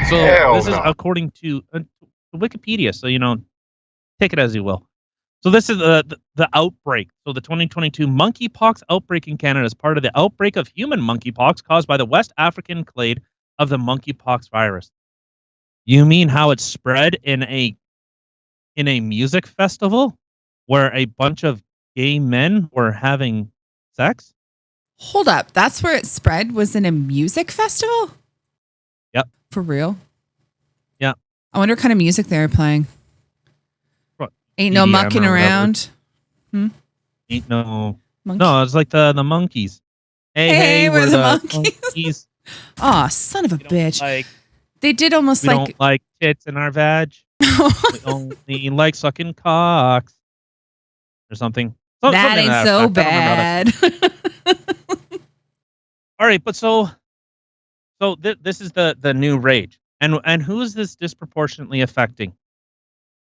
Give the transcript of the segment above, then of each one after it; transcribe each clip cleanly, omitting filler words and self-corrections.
So hell this is no. according to Wikipedia. So take it as you will. So this is the outbreak. So the 2022 monkeypox outbreak in Canada is part of the outbreak of human monkeypox caused by the West African clade of the monkeypox virus. You mean how it spread in a music festival where a bunch of gay men were having sex? Hold up. That's where it spread, was in a music festival? Yep. For real? Yeah. I wonder what kind of music they were playing. What, Ain't no EDM mucking or whatever? around. Ain't no... Monkey. No, it's like the monkeys. Hey, we're the monkeys. monkeys. Oh, son of a We don't bitch. like, They did almost we like... don't like tits in our vag. We only like sucking cocks. Or something. that Something to ain't so effect. I don't remember how bad. All right, but so this is the new rage. And who is this disproportionately affecting?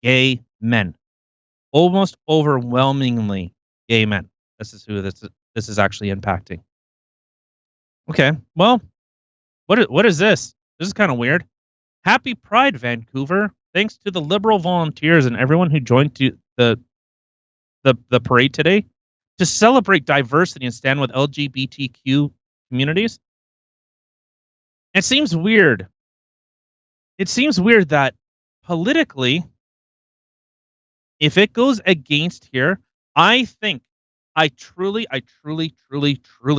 Gay men. Almost overwhelmingly gay men. This is who this is actually impacting. Okay, well, what is this? This is kind of weird. Happy Pride, Vancouver. Thanks to the Liberal volunteers and everyone who joined to the parade today to celebrate diversity and stand with LGBTQ communities. It seems weird. It seems weird that politically, if it goes against here, I truly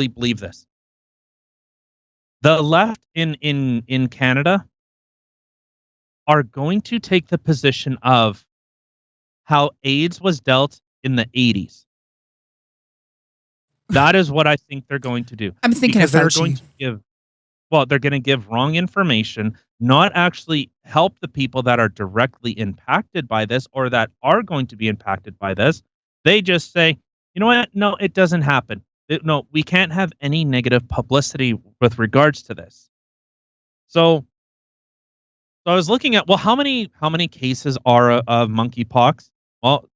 believe this. The left in Canada are going to take the position of how AIDS was dealt in the 80s. That is what I think they're going to do. I'm thinking Because of they're Fauci. going to give... Well, they're going to give wrong information, not actually help the people that are directly impacted by this or that are going to be impacted by this. They just say, you know what? No, it doesn't happen. No, we can't have any negative publicity with regards to this. So I was looking at, well, how many cases are of monkeypox? Well,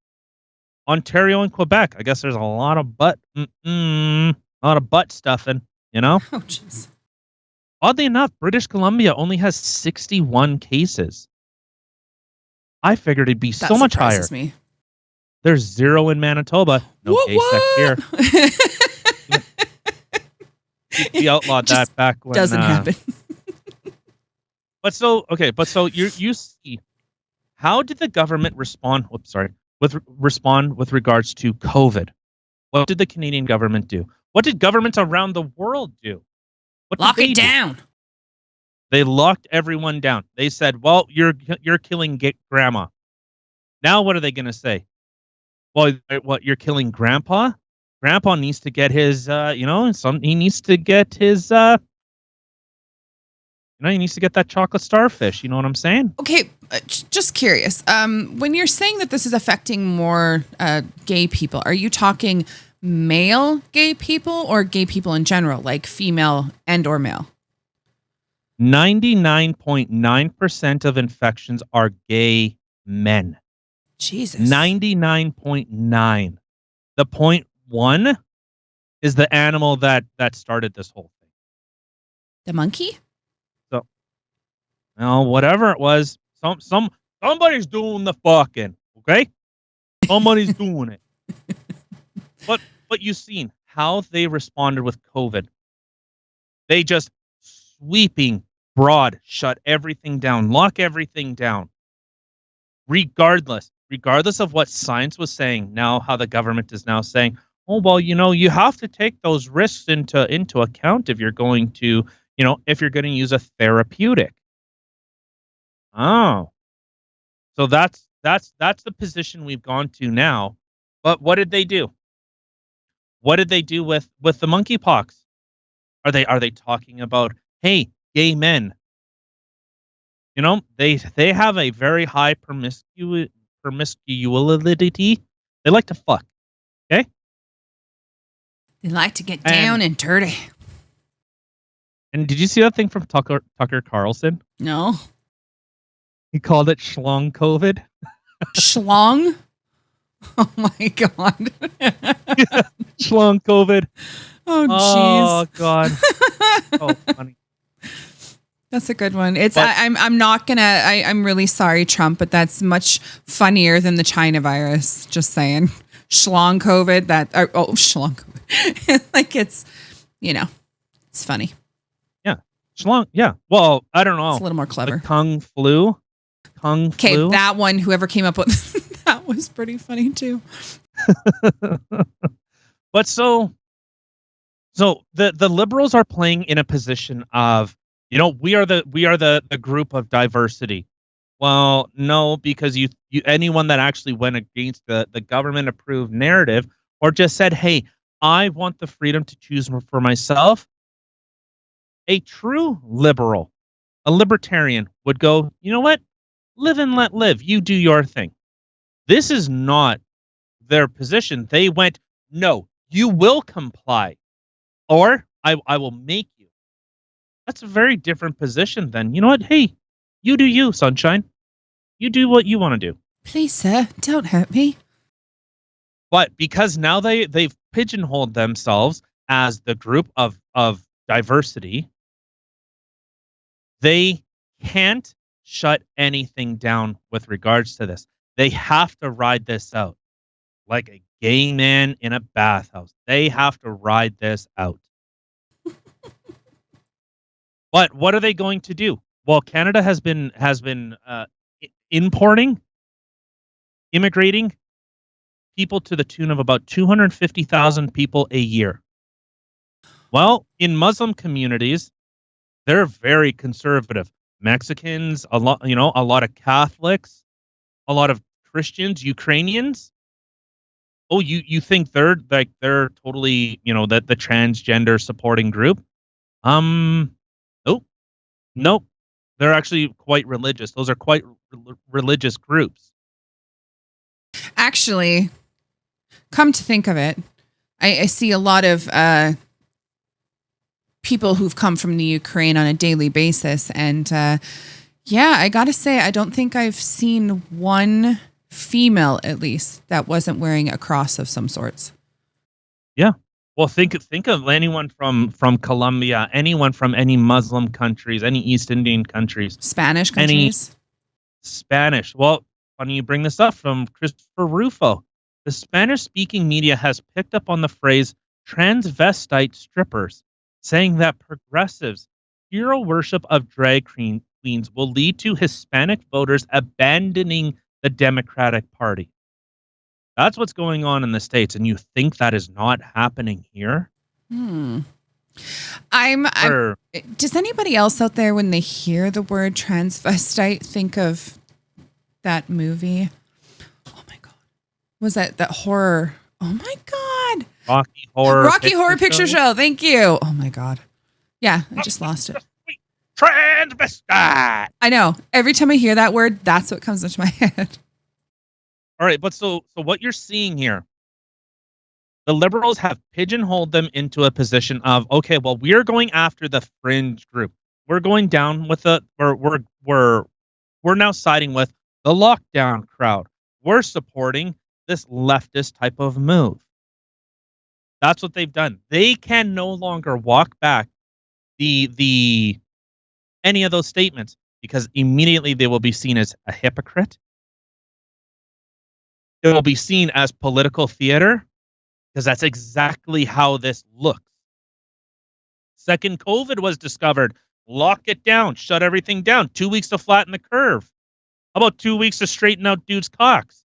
Ontario and Quebec. I guess there's a lot of butt stuffing, you know? Oh, jeez. Oddly enough, British Columbia only has 61 cases. I figured it'd be That so much higher. surprises me. There's 0 in Manitoba. No gay sex here. We outlawed that back when... Doesn't happen. But so you see, how did the government respond? Respond with regards to COVID? What did the Canadian government do? What did governments around the world do? What did Lock they it do? down. They locked everyone down. They said, "Well, you're killing grandma." Now, what are they going to say? Well, what, you're killing grandpa? Grandpa needs to get his, he needs to get his, he needs to get that chocolate starfish. You know what I'm saying? Okay, just curious. When you're saying that this is affecting more gay people, are you talking male gay people or gay people in general, like female and or male? 99.9% of infections are gay men. Jesus. 99.9. The 0.1 is the animal that started this whole thing. The monkey? So, well, whatever it was, somebody's doing the fucking, okay? Somebody's doing it. But you've seen how they responded with COVID. They just sweeping broad shut everything down, lock everything down. Regardless of what science was saying, now how the government is now saying, oh, well, you have to take those risks into account if you're going to, if you're going to use a therapeutic. Oh. So that's the position we've gone to now. But what did they do? What did they do with the monkeypox? Are they talking about, hey, gay men? They have a very high promiscuity. They like to fuck. Okay? They like to get down and dirty. And did you see that thing from Tucker Carlson? No. He called it schlong COVID. Schlong? Oh my God. Schlong COVID. Oh, jeez. Oh, God. Oh, funny. That's a good one. It's But I'm not gonna. I'm really sorry, Trump, but that's much funnier than the China virus. Just saying, schlong COVID. Schlong COVID. Like it's funny. yeah, Schlong. Yeah. Well, I don't It's know. a little more The clever. Kung flu. Kung Okay, flu. that one. Whoever came up with that was pretty funny too. But so the liberals are playing in a position of, we are the group of diversity. Well, no, because you anyone that actually went against the government approved narrative or just said, "Hey, I want the freedom to choose for myself." A true liberal, a libertarian would go, "You know what? Live and let live. You do your thing." This is not their position. They went, "No, you will comply or I will make you." That's a very different position than, you know what? Hey, you do you, sunshine. You do what you want to do. Please, sir, don't hurt me. But because now they've pigeonholed themselves as the group of diversity, they can't shut anything down with regards to this. They have to ride this out like a gay man in a bathhouse. They have to ride this out. But what are they going to do? Well, Canada has been importing, immigrating people to the tune of about 250,000 people a year. Well, in Muslim communities, they're very conservative. Mexicans, a lot of Catholics, a lot of Christians, Ukrainians. Oh, you think they're totally, the transgender supporting group? Nope. Nope. They're actually quite religious. Those are quite religious groups. Actually, come to think of it, I see a lot of people who've come from the Ukraine on a daily basis. And yeah, I got to say, I don't think I've seen one female, at least, that wasn't wearing a cross of some sorts. Yeah. Well, think of anyone from Colombia, anyone from any Muslim countries, any East Indian countries, Spanish any countries. Spanish. Well, funny you bring this up from Christopher Rufo. The Spanish-speaking media has picked up on the phrase transvestite strippers, saying that progressives' hero worship of drag queens will lead to Hispanic voters abandoning the Democratic Party. That's what's going on in the States, and you think that is not happening here? Hmm. I'm. Or Does anybody else out there, when they hear the word transvestite, think of that movie? Oh my god, was that horror? Oh my god, Rocky Horror Picture Show. Thank you. Oh my god. Yeah, I just lost it. Transvestite. I know. Every time I hear that word, that's what comes into my head. All right, but so what you're seeing here, the liberals have pigeonholed them into a position of, okay, well, we're going after the fringe group. We're going down with we're now siding with the lockdown crowd. We're supporting this leftist type of move. That's what they've done. They can no longer walk back the any of those statements because immediately they will be seen as a hypocrite. It will be seen as political theater because that's exactly how this looks. Second COVID was discovered. Lock it down. Shut everything down. 2 weeks to flatten the curve. How about 2 weeks to straighten out dudes' cocks?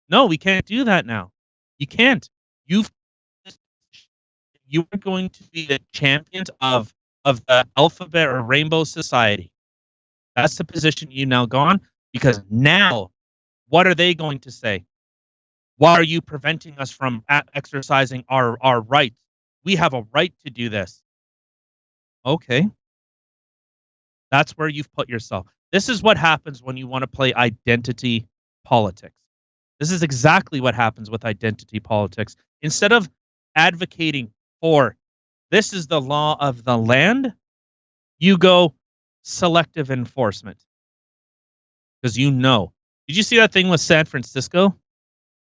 No, we can't do that now. You can't. You are going to be the champions of the alphabet or rainbow society. That's the position you now gone because now what are they going to say? Why are you preventing us from exercising our rights? We have a right to do this. Okay. That's where you've put yourself. This is what happens when you want to play identity politics. This is exactly what happens with identity politics. Instead of advocating for this is the law of the land, you go selective enforcement. Because Did you see that thing with San Francisco?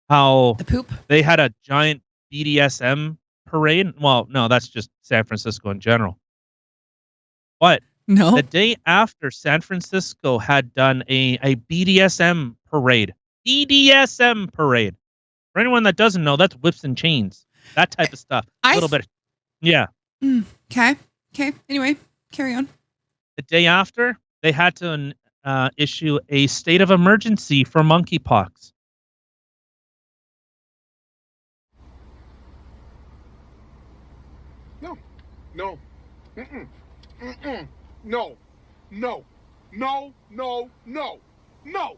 How The poop. they had a giant BDSM parade? Well, no, that's just San Francisco in general. But No. The day after, San Francisco had done a BDSM parade. BDSM parade. For anyone that doesn't know, that's whips and chains. That type of stuff. A I little bit. Yeah. Okay. Okay. Anyway, carry on. The day after, they had to issue a state of emergency for monkeypox. No. No. Mm-mm. Mm-mm. No. No. No. No. No. No.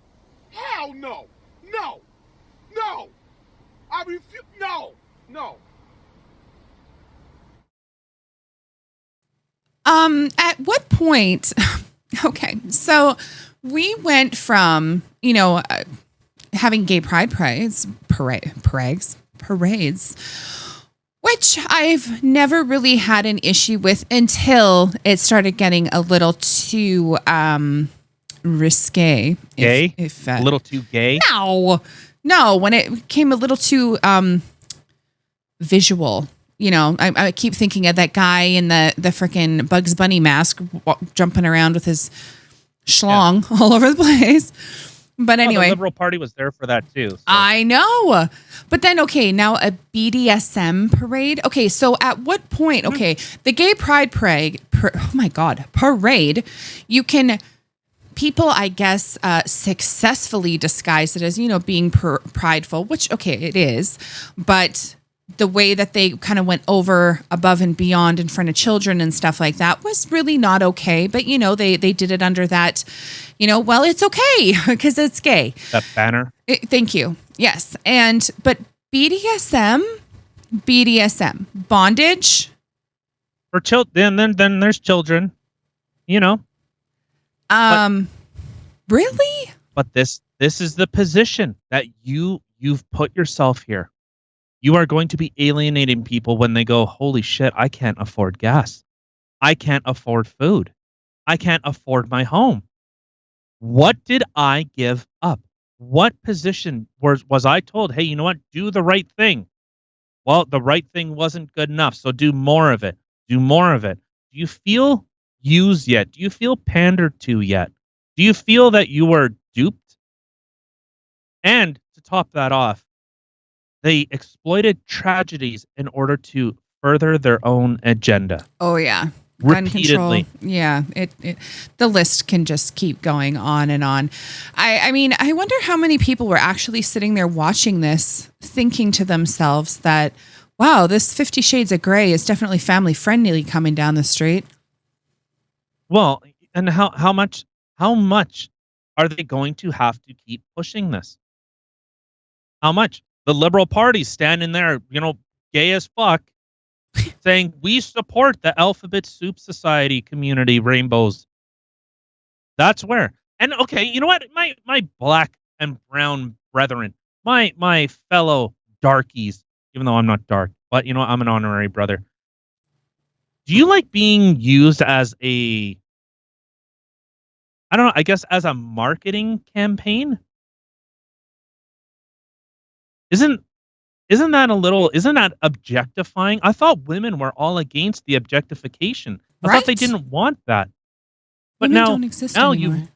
Hell no. No. No. I refuse. No. No. At what point? Okay, so we went from having gay pride parades, which I've never really had an issue with until it started getting a little too risque. Gay? If A little too gay? no, when it came a little too visual. I keep thinking of that guy in the freaking Bugs Bunny mask jumping around with his schlong all over the place. But anyway, the Liberal Party was there for that too. So. I know. But then, okay, now a BDSM parade. Okay, so at what point, okay, the gay pride parade, you can, people, I guess, successfully disguise it as, being prideful, which, okay, it is. But the way that they kind of went over above and beyond in front of children and stuff like that was really not okay. But, they did it under that, well, it's okay because it's gay. That banner. Thank you. Yes. But BDSM, bondage. For children, then there's children, Really? But this is the position that you've put yourself here. You are going to be alienating people when they go, holy shit, I can't afford gas. I can't afford food. I can't afford my home. What did I give up? What position was I told, hey, you know what? Do the right thing. Well, the right thing wasn't good enough, so do more of it. Do more of it. Do you feel used yet? Do you feel pandered to yet? Do you feel that you were duped? And to top that off, they exploited tragedies in order to further their own agenda. Oh, yeah. Repeatedly. Gun control. Yeah. The list can just keep going on and on. I mean, I wonder how many people were actually sitting there watching this, thinking to themselves that, wow, this 50 Shades of Grey is definitely family friendly coming down the street. Well, and how much are they going to have to keep pushing this? How much? The Liberal Party standing there, gay as fuck, saying we support the Alphabet Soup Society community rainbows. That's where. And okay, you know what? My black and brown brethren, my fellow darkies, even though I'm not dark, but I'm an honorary brother. Do you like being used as I don't know, I guess as a marketing campaign? Isn't that objectifying? I thought women were all against the objectification. I thought they didn't want that. But Women now don't exist anymore.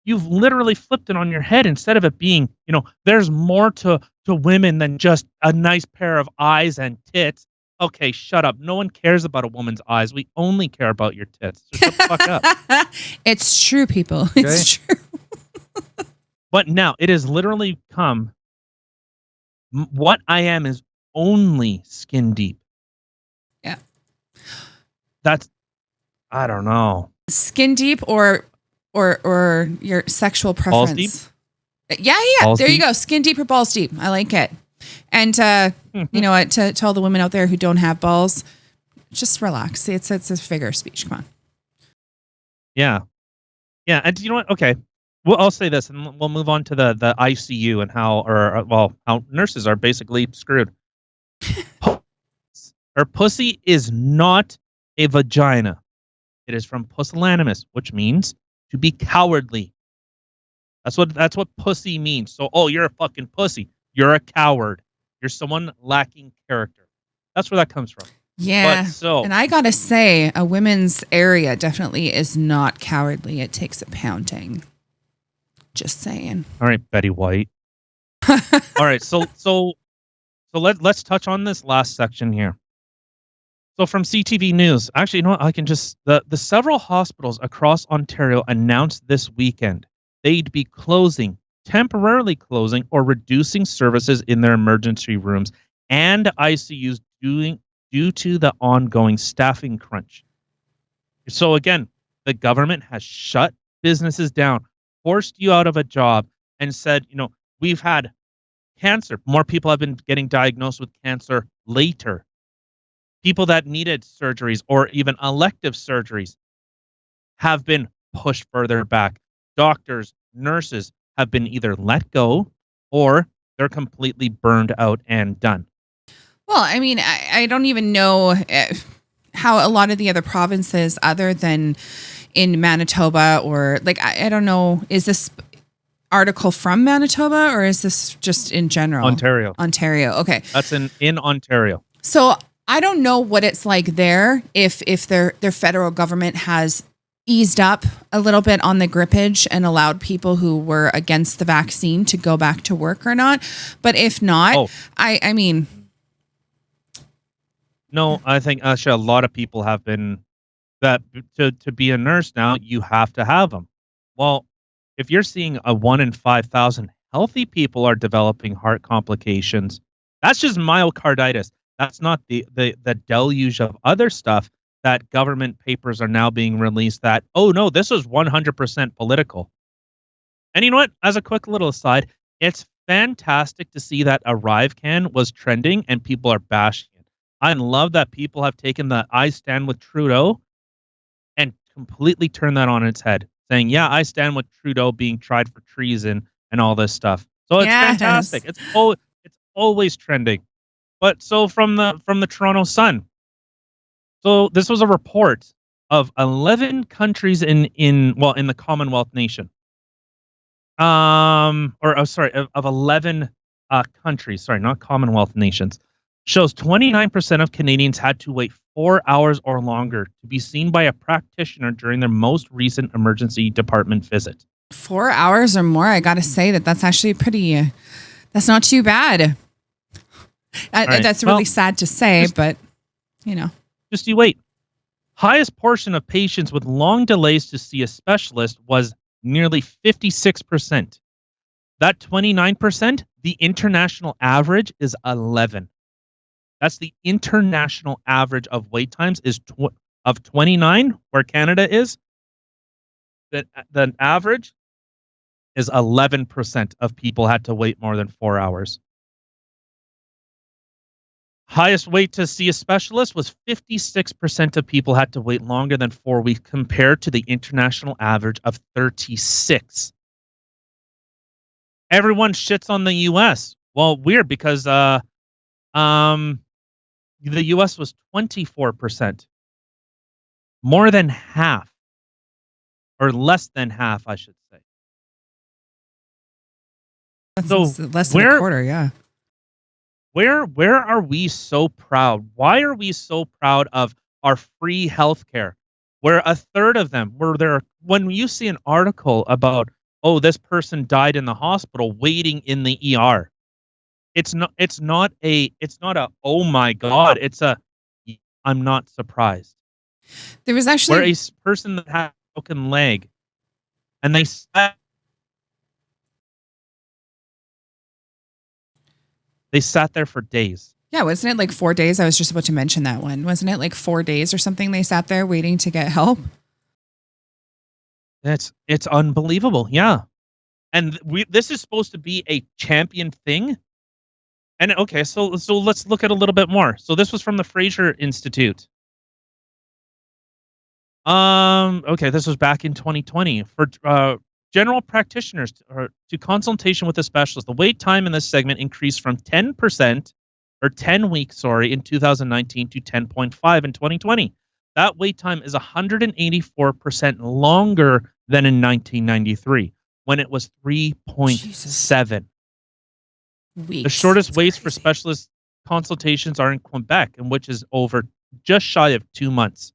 you've literally flipped it on your head. Instead of it being, there's more to women than just a nice pair of eyes and tits. Okay, shut up. No one cares about a woman's eyes. We only care about your tits. So shut the fuck up. It's true, people. It's true. But now it has literally come. What I am is only skin deep. Yeah. That's, I don't know. Skin deep or your sexual preference. Balls deep? Yeah. Balls there deep? you go. Skin deep or balls deep. I like it. And you know what? To all the women out there who don't have balls, just relax. See, it's a figure of speech. Come on. Yeah. Yeah. And you know what? Okay. Well, I'll say this, and we'll move on to the ICU and how nurses are basically screwed. Her pussy is not a vagina. It is from pusillanimous, which means to be cowardly. That's what pussy means. So, you're a fucking pussy. You're a coward. You're someone lacking character. That's where that comes from. Yeah. so And I got to say, a women's area definitely is not cowardly. It takes a pounding. Just saying. all right, Betty White. All right, so let's touch on this last section here. So from CTV News, actually, you know what? I can just the several hospitals across Ontario announced this weekend they'd be temporarily closing or reducing services in their emergency rooms and ICUs due to the ongoing staffing crunch. So again, the government has shut businesses down, forced you out of a job, and said, we've had cancer. More people have been getting diagnosed with cancer later. People that needed surgeries or even elective surgeries have been pushed further back. Doctors, nurses have been either let go or they're completely burned out and done. Well, I mean, I don't even know how a lot of the other provinces, other than in Manitoba, or like, I don't know, is this article from Manitoba or is this just in general? Ontario. Okay. That's in Ontario. So I don't know what it's like there, if their federal government has eased up a little bit on the grippage and allowed people who were against the vaccine to go back to work or not. But if not, I mean, no, I think actually a lot of people have been that to be a nurse now, you have to have them. Well, if you're seeing a 1 in 5,000 healthy people are developing heart complications, that's just myocarditis. That's not the deluge of other stuff that government papers are now being released that, oh no, this is 100% political. And you know what? As a quick little aside, it's fantastic to see that ArriveCan was trending and people are bashing it. I love that people have taken the I stand with Trudeau and completely turned that on its head, saying, yeah, I stand with Trudeau being tried for treason and all this stuff. So it's fantastic. It's always trending. But so from the Toronto Sun. So this was a report of 11 countries in the Commonwealth nation. Of 11 countries, sorry, not Commonwealth nations. Shows 29% of Canadians had to wait 4 hours or longer to be seen by a practitioner during their most recent emergency department visit. 4 hours or more, I got to say that's actually pretty, that's not too bad. Right. That's really sad to say, but just you wait. Highest portion of patients with long delays to see a specialist was nearly 56%. That 29%, the international average is 11. That's the international average of wait times is of 29, where Canada is. The average is 11% of people had to wait more than 4 hours. Highest wait to see a specialist was 56% of people had to wait longer than 4 weeks compared to the international average of 36. Everyone shits on the US. Well, weird because the US was 24%. More than half. Or less than half, I should say. That's less than a quarter, yeah. Where are we so proud? Why are we so proud of our free healthcare? Where a third of them were there. When you see an article about, oh, this person died in the hospital waiting in the ER, it's not a oh my God, it's a I'm not surprised. There was actually where a person that had a broken leg and they sat there for days. Yeah, wasn't it like 4 days? I was just about to mention that one. Wasn't it like 4 days or something they sat there waiting to get help? It's unbelievable. Yeah. And this is supposed to be a champion thing. And okay, so let's look at a little bit more. So this was from the Fraser Institute. Okay, this was back in 2020 for general practitioners to consultation with a specialist. The wait time in this segment increased from 10% or 10 weeks, in 2019 to 10.5 in 2020. That wait time is 184% longer than in 1993 when it was 3.7. The shortest waits for specialist consultations are in Quebec, in which is over just shy of 2 months.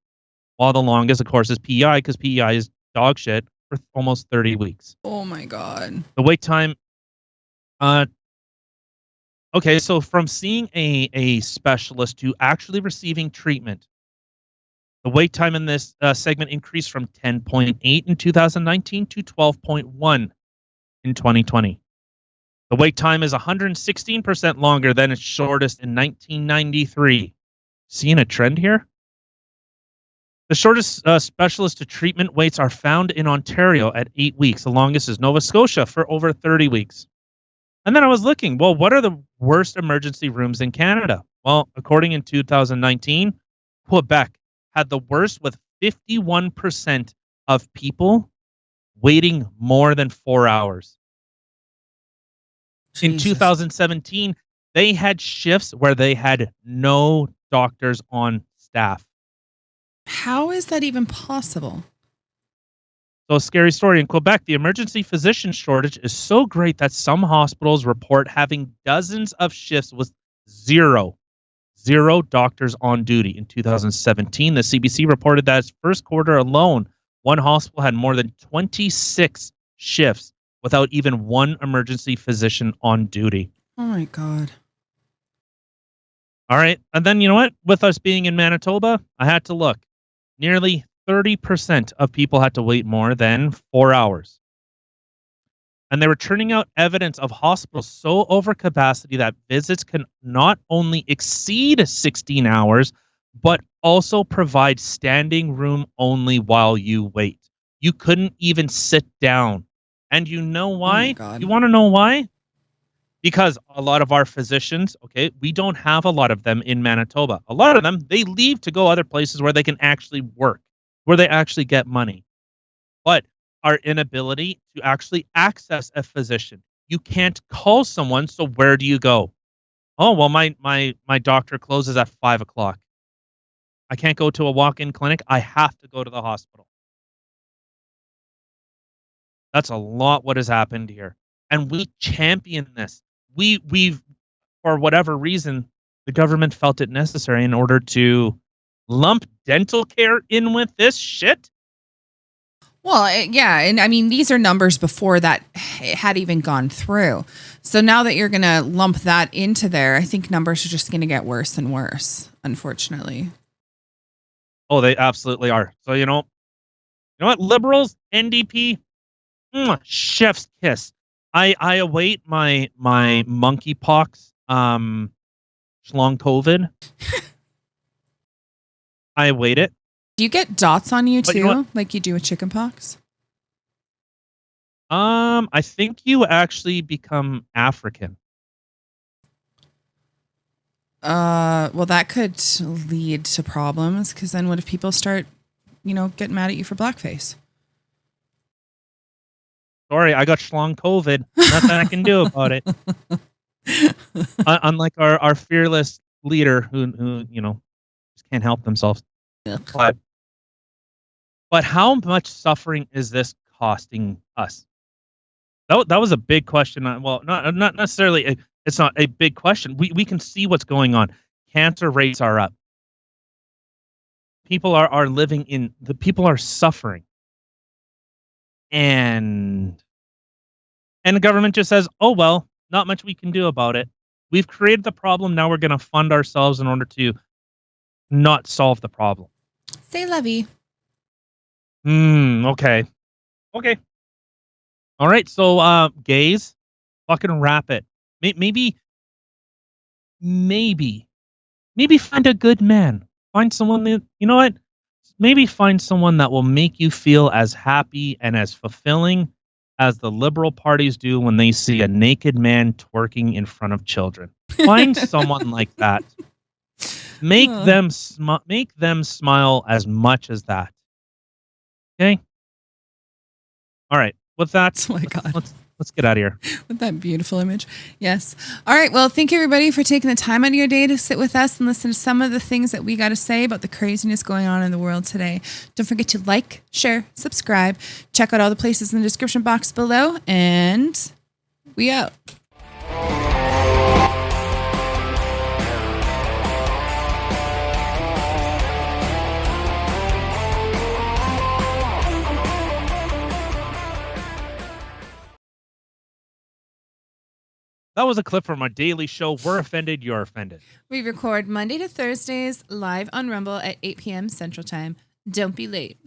While the longest, of course, is PEI because PEI is dog shit for almost 30 weeks. Oh my God. The wait time, uh, okay, so from seeing a specialist to actually receiving treatment, the wait time in this segment increased from 10.8 in 2019 to 12.1 in 2020. The wait time is 116% longer than its shortest in 1993. Seeing a trend here? The shortest specialist to treatment waits are found in Ontario at 8 weeks. The longest is Nova Scotia for over 30 weeks. And then I was looking, well, what are the worst emergency rooms in Canada? Well, according in 2019, Quebec had the worst with 51% of people waiting more than 4 hours. In Jesus. 2017, they had shifts where they had no doctors on staff. How is that even possible? So, a scary story. In Quebec, the emergency physician shortage is so great that some hospitals report having dozens of shifts with zero doctors on duty. In 2017, the CBC reported that its first quarter alone, one hospital had more than 26 shifts without even one emergency physician on duty. Oh my God. All right. And then, you know what? With us being in Manitoba, I had to look. Nearly 30% of people had to wait more than 4 hours. And they were turning out evidence of hospitals so over capacity that visits can not only exceed 16 hours, but also provide standing room only while you wait. You couldn't even sit down. And you know why? God. You want to know why? Because a lot of our physicians, okay, we don't have a lot of them in Manitoba. A lot of them, they leave to go other places where they can actually work, where they actually get money. But our inability to actually access a physician. You can't call someone, so where do you go? Oh, well, my doctor closes at 5 o'clock. I can't go to a walk-in clinic. I have to go to the hospital. That's a lot what has happened here. And we champion this. We've, for whatever reason, the government felt it necessary in order to lump dental care in with this shit. Well, yeah. And I mean, these are numbers before that had even gone through. So now that you're going to lump that into there, I think numbers are just going to get worse and worse, unfortunately. Oh, they absolutely are. So, you know what? Liberals, NDP, chef's kiss. I await my monkeypox, schlong COVID. I await it. Do you get dots on you But too, you know like you do with chickenpox? I think you actually become African. Well, that could lead to problems because then what if people start, getting mad at you for blackface? Sorry, I got schlong COVID. Nothing I can do about it. Unlike our fearless leader who just can't help themselves. But how much suffering is this costing us? That was a big question. Well, not necessarily. It's not a big question. We can see what's going on. Cancer rates are up. People are people are suffering. And the government just says, oh, well, not much we can do about it. We've created the problem. Now we're going to fund ourselves in order to not solve the problem. Say lovey. Okay. All right. So, gays, fucking wrap it. Maybe find a good man. Find someone that, you know what? Maybe find someone that will make you feel as happy and as fulfilling as the liberal parties do when they see a naked man twerking in front of children. Find someone like that. Make them smile as much as that. Okay? All right. With that, Oh my God. Let's get out of here. With that beautiful image. Yes. All right. Well, thank you everybody for taking the time out of your day to sit with us and listen to some of the things that we got to say about the craziness going on in the world today. Don't forget to like, share, subscribe, check out all the places in the description box below, and we out. That was a clip from our daily show. We're offended. You're offended. We record Monday to Thursdays live on Rumble at 8 p.m. Central Time. Don't be late.